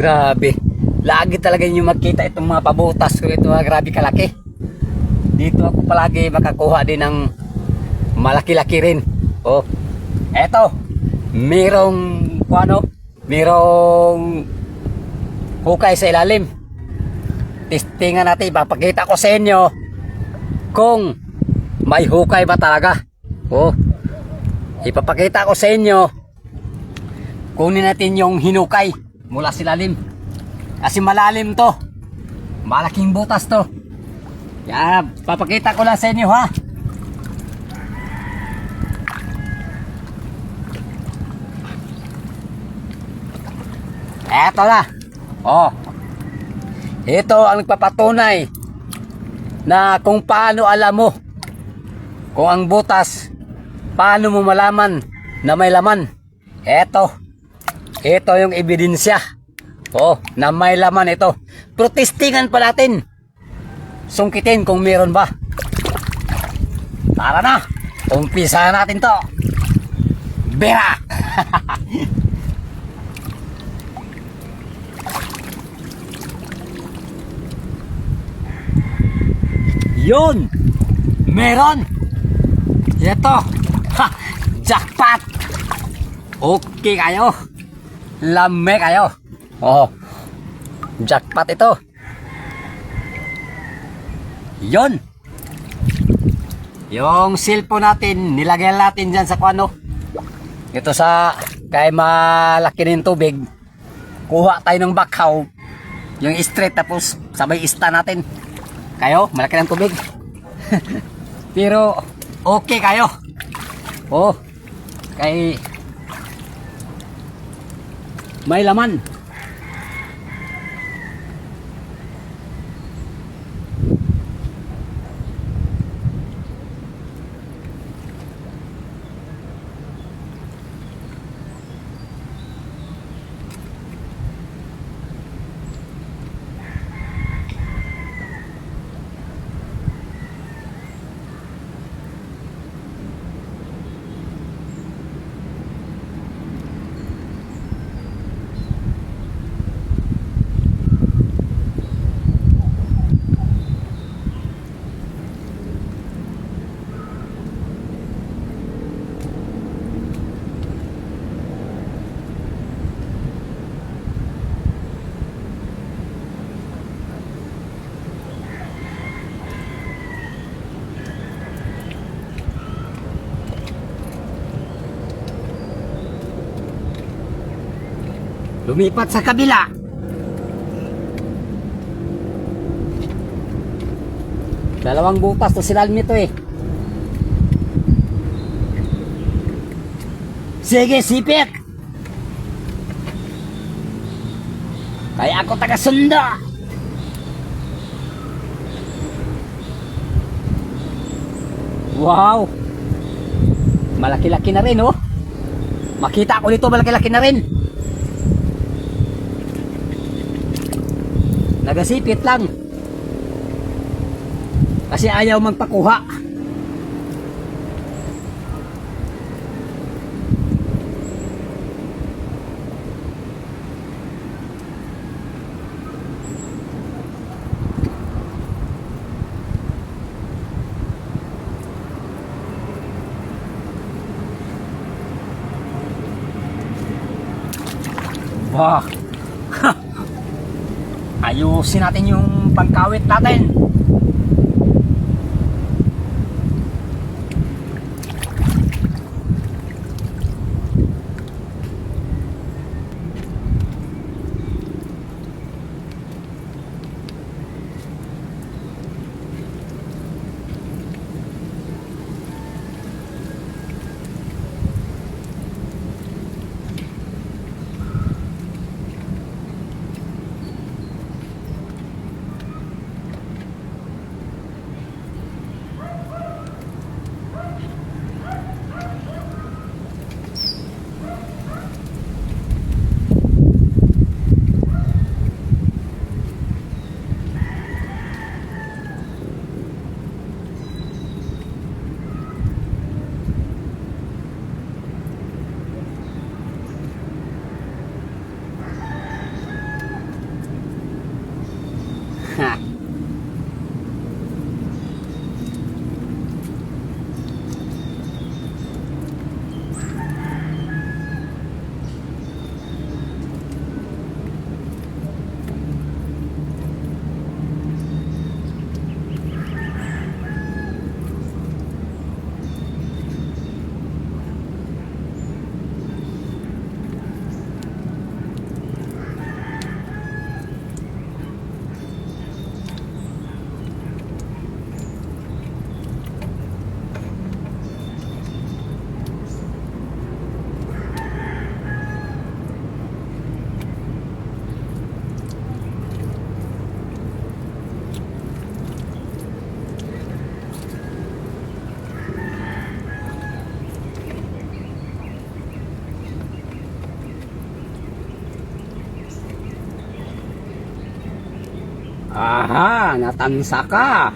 Grabe. Lagi talaga nyo magkita itong mga pabutas ko ito. Grabe kalaki. Dito ako palagi makakuha din ng malaki-laki rin. Oh, eto. Merong hukay sa ilalim. Testingan natin. Ipapakita ko sa inyo kung may hukay ba talaga. Oh, ipapakita ko sa inyo. Kunin natin yung hinukay mula sa ilalim. Kasi malalim to. Malaking butas to. Yan, papakita ko lang sa inyo ha. Eto na. Oh. Ito ang nagpapatunay na kung paano alam mo kung ang butas, paano mo malaman na may laman. Eto. Ito yung ebidensya. Oh, na may laman ito. Protestingan pa natin. Sungkitin kung meron ba. Tara na. Umpisa natin to. Bera. Yun. Meron. Ito. Ha, jackpot. Okay kayo. Lame kayo. Oh, jackpot ito. Yun. Yung cellphone natin, nilagay natin dyan sa kuano. Ito sa, kaya malaki ng tubig. Kuha tayo ng bakhaw. Yung straight tapos sabay ista natin. Kayo, malaki ng tubig. Pero, okay kayo. Oh, kay may laman. Lumipat sa kabila. Dalawang butas to silalim nito eh. Sige, sipit. Kaya ako taga-sundo. Wow. Malaki-laki na rin oh. Makita ko dito malaki-laki na rin. Nagasipit lang. Kasi ayaw magpakuha. Wah. Ayusin natin yung pagkawit natin. Aha, natansa ka.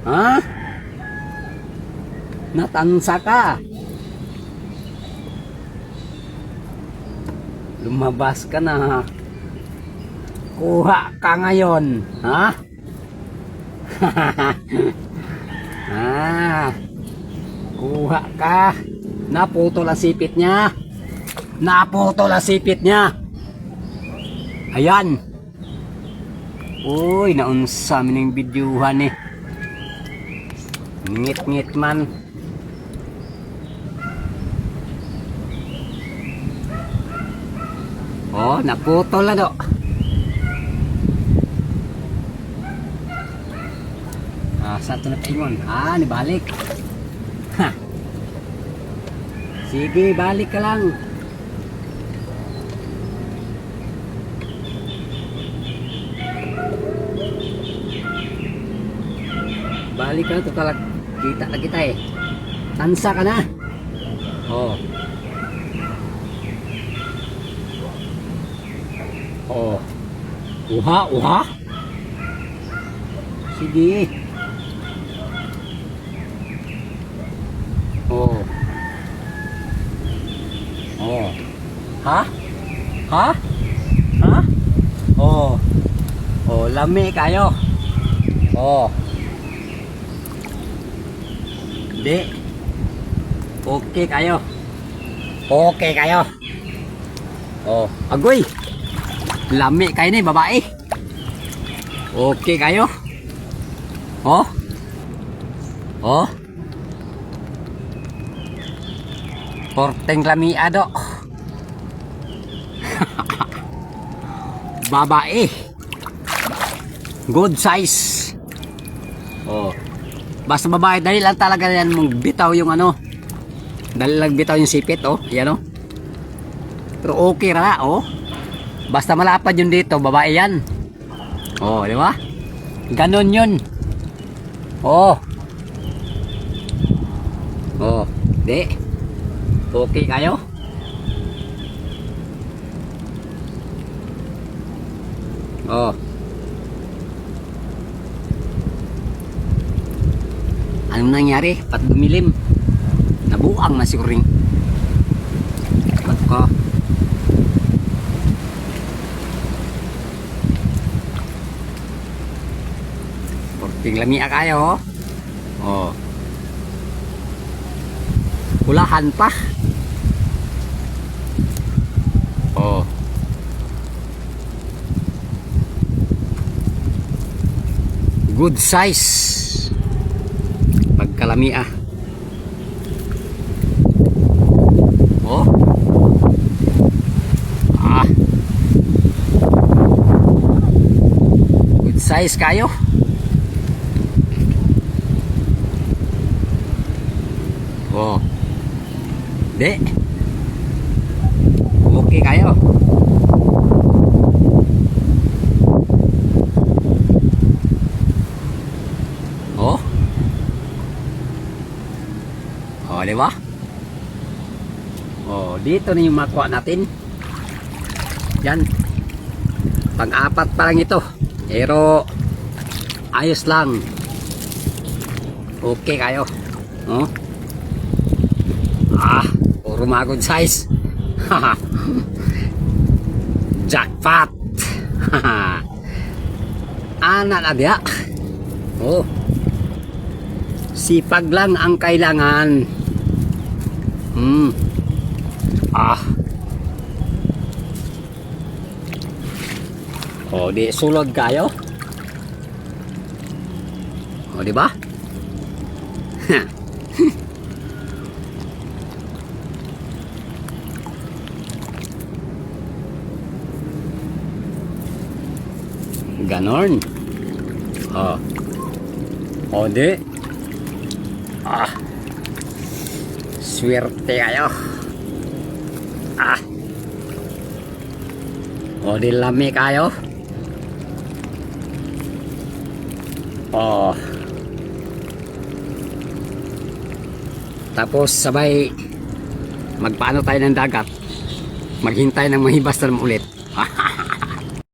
Ha? Natansa ka. Lumabas ka na. Kuha ka ngayon. Ha? Ah, kuha ka. Naputol ang sipit niya. Naputol ang sipit niya. Ayan. Uy, naunsa mining bidyuhan eh. Ngit-ngit man. Oh, naputol na do. Saan ito na paingon? Nibalik. Ha. Sige, balik ka lang. Balik ka na ito talag. Kita na kita eh. Tansa ka na. Oh. Oh. Uha, uha. Sige. Oh. Oh. Ha? Ha? Ha? Oh. Oh, lami kayo. Oh. Di. Okay kayo. Okay kayo. Oh, agoy. Lami kayo ni babae. Okay kayo. Oh. Oh. Porteng lami ado. Babae. Good size. Oh. Basta babae, dali lang talaga yan mong bitaw yung ano. Dali lang bitaw yung sipit, oh. Yan, oh. Pero okay ra, oh. Basta malapad yun dito, babae yan. Oh, di ba? Ganon yun. Oh. Oh, di. Okay kayo? Oh. Anong nangyari? Pat dumilim. Nabuang na si Uring. Pat ko. Porting lamia kayo. Oh. Ulahan pa. Oh. Good size. Pagkalamia. Oh. Good size kayo. Oh. Di. Okay kayo. Oh. Oh, di ba? Oh, dito na yung makuha natin. Yan. Pang-apat pa lang ito. Pero ayos lang. Okay kayo. Oh. Puro magod size. Jackpot. ana na diya. Oh. Sipag lang ang kailangan. Oh, di sulod kayo. Oh, di ba? Ganon. Oh. Oh, di. Swerte kayo. O di lami kayo. Tapos sabay magpaano tayo ng dagat. Maghintay ng mahibas na ulit.